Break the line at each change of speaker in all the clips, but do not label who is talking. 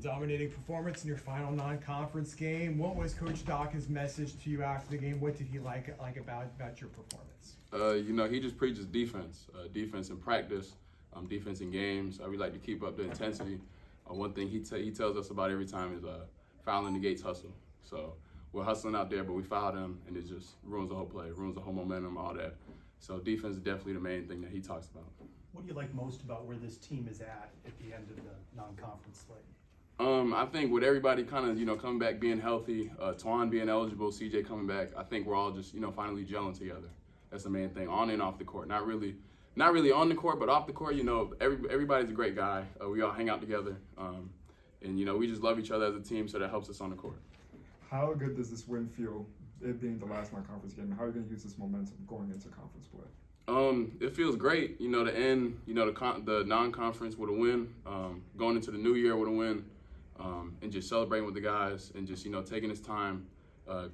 Dominating performance in your final non-conference game. What was Coach Dawkins' message to you after the game? What did he like about your performance?
He just preaches defense, defense in practice, defense in games. We like to keep up the intensity. One thing he tells us about every time is fouling negates hustle. So we're hustling out there, but we foul them, and it just ruins the whole play, ruins the whole momentum, all that. So defense is definitely the main thing that he talks about.
What do you like most about where this team is at the end of the non-conference slate?
I think with everybody kind of, coming back, being healthy, Twan being eligible, CJ coming back, I think we're all just, finally gelling together. That's the main thing, on and off the court. Not really on the court, but off the court, everybody's a great guy. We all hang out together, and we just love each other as a team, so that helps us on the court.
How good does this win feel, it being the last non-conference game? How are you going to use this momentum going into conference play?
It feels great, to end, the non-conference with a win, going into the new year with a win, and just celebrating with the guys, and just, taking this time,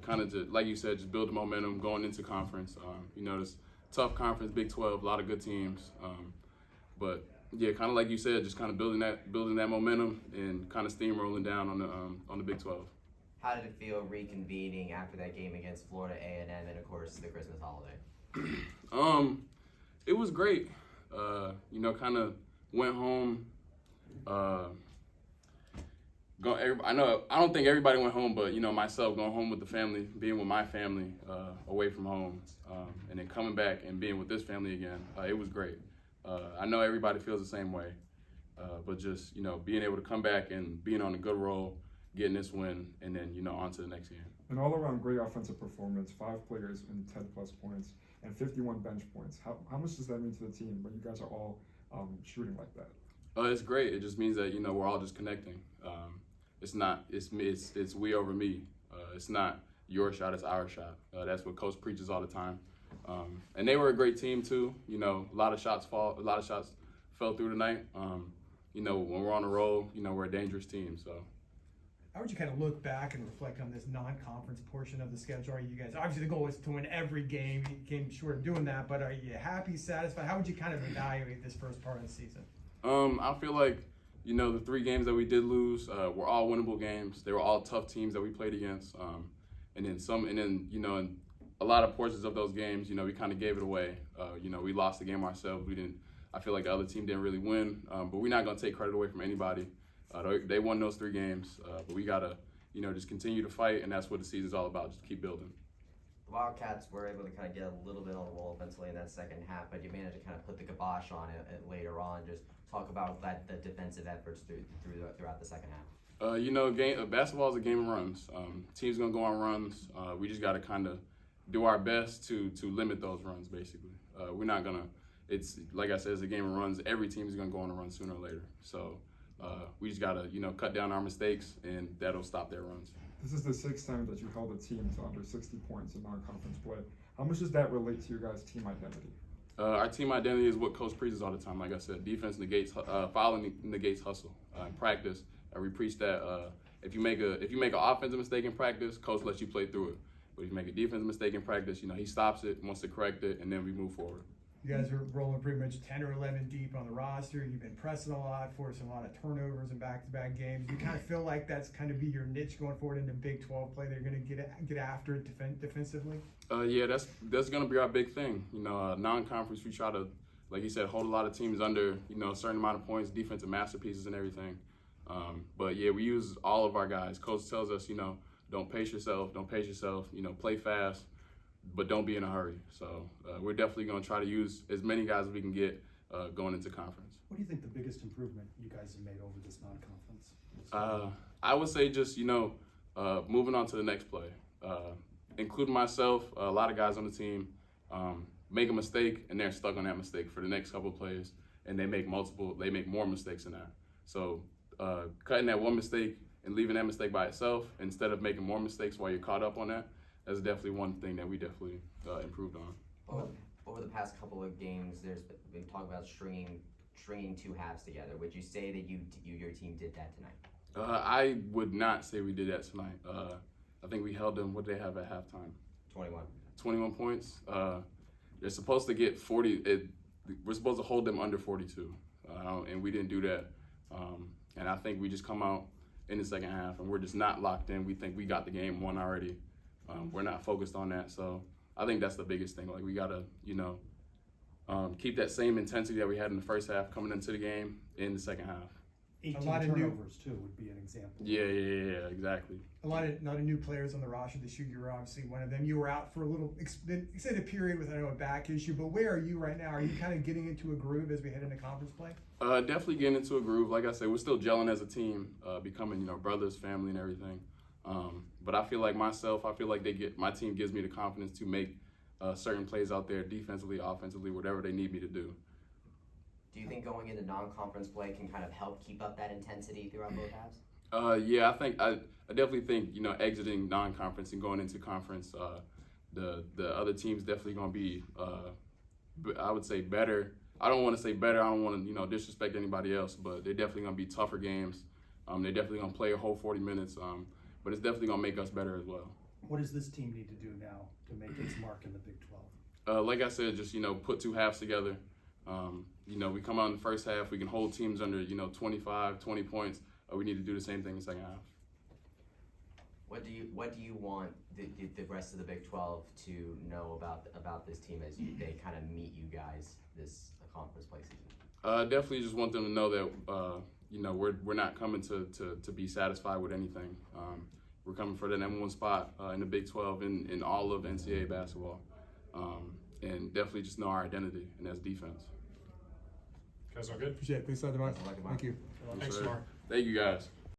kind of to, like you said, just build the momentum going into conference. This tough conference, Big 12, a lot of good teams, but yeah, kind of like you said, just kind of building that momentum and kind of steamrolling down on the Big 12.
How did it feel reconvening after that game against Florida A&M and, of course, the Christmas holiday?
It was great. Kind of went home. I don't think everybody went home, but myself going home with the family, being with my family away from home, and then coming back and being with this family again. It was great. I know everybody feels the same way, but just being able to come back and being on a good roll, getting this win, and then on to the next game.
An all-around great offensive performance, 5 players in 10-plus points, and 51 bench points. How much does that mean to the team when you guys are all shooting like that?
It's great. It just means that we're all just connecting. It's we over me. It's not your shot, it's our shot. That's what Coach preaches all the time. And they were a great team too. A lot of shots fell through tonight. When we're on a roll, we're a dangerous team. So.
How would you kind of look back and reflect on this non-conference portion of the schedule? Are you guys, obviously the goal is to win every game. You came short of doing that, but are you happy, satisfied? How would you kind of evaluate this first part of the season?
I feel like, the 3 games that we did lose were all winnable games. They were all tough teams that we played against. And then in a lot of portions of those games, we kind of gave it away. We lost the game ourselves. I feel like the other team didn't really win, but we're not going to take credit away from anybody. They won those 3 games, but we got to, just continue to fight, and that's what the season's all about, just keep building.
The Wildcats were able to kind of get a little bit on the roll offensively in that second half, but you managed to kind of put the kibosh on it later on. Just talk about the defensive efforts throughout the second half.
Basketball is a game of runs. Teams going to go on runs. We just got to kind of do our best to limit those runs, basically. We're not going to, it's like I said, it's a game of runs. Every team is going to go on a run sooner or later. So we just got to, cut down our mistakes, and that'll stop their runs.
This is the 6th time that you held a team to under 60 points in non-conference play. How much does that relate to your guys' team identity?
Our team identity is what Coach preaches all the time. Like I said, defense negates, fouling negates hustle. In practice, we preach that if you make an offensive mistake in practice, Coach lets you play through it. But if you make a defensive mistake in practice, he stops it, wants to correct it, and then we move forward.
You guys are rolling pretty much 10 or 11 deep on the roster. You've been pressing a lot, forcing a lot of turnovers in back-to-back games. You kind of feel like that's kind of be your niche going forward into Big 12 play. They're going to get after it defensively.
Yeah, that's going to be our big thing. Non-conference, we try to, like you said, hold a lot of teams under a certain amount of points, defensive masterpieces and everything. But yeah, we use all of our guys. Coach tells us, don't pace yourself, play fast, but don't be in a hurry. So we're definitely going to try to use as many guys as we can get going into conference.
What do you think the biggest improvement you guys have made over this non-conference?
I would say just, moving on to the next play. Including myself, a lot of guys on the team make a mistake, and they're stuck on that mistake for the next couple of plays, and they make more mistakes than that. So cutting that one mistake and leaving that mistake by itself instead of making more mistakes while you're caught up on that, that's definitely one thing that we definitely improved on.
Over the past couple of games, there's been talk about stringing 2 halves together. Would you say that your team did that tonight?
I would not say we did that tonight. I think we held them. What did they have at halftime? 21 points. They're supposed to get 40. We're supposed to hold them under 42, and we didn't do that. And I think we just come out in the second half, and we're just not locked in. We think we got the game won already. We're not focused on that, so I think that's the biggest thing. Like, we gotta, keep that same intensity that we had in the first half coming into the game in the second half.
18
lot of new-
turnovers too would be an example.
Yeah, exactly.
A lot of new players on the roster this year. You're obviously one of them. You were out for a little extended period with, I know, a back issue, but where are you right now? Are you kind of getting into a groove as we head into conference play?
Definitely getting into a groove. Like I said, we're still gelling as a team, becoming, brothers, family, and everything. But I feel like my team gives me the confidence to make certain plays out there, defensively, offensively, whatever they need me to do.
Do you think going into non-conference play can kind of help keep up that intensity throughout both halves?
Yeah, I definitely think, exiting non-conference and going into conference, the other team's definitely going to be, I would say, better. I don't want to say better. I don't want to, disrespect anybody else, but they're definitely going to be tougher games. They're definitely going to play a whole 40 minutes, but it's definitely going to make us better as well.
What does this team need to do now to make its mark in the Big 12?
Like I said, just, put two halves together. We come out in the first half, we can hold teams under, 25, 20 points. We need to do the same thing in the second half.
What do you want the rest of the Big 12 to know about this team as they kind of meet you guys this conference play season?
Definitely just want them to know that we're not coming to be satisfied with anything. We're coming for the number one spot in the Big 12 in all of NCAA basketball, and definitely just know our identity, and that's defense.
Guys all good?
Appreciate it. Thanks, Demarr.
Thanks a lot, Demarr.
Thank you.
Thanks,
Sir.
Demarr.
Thank you, guys.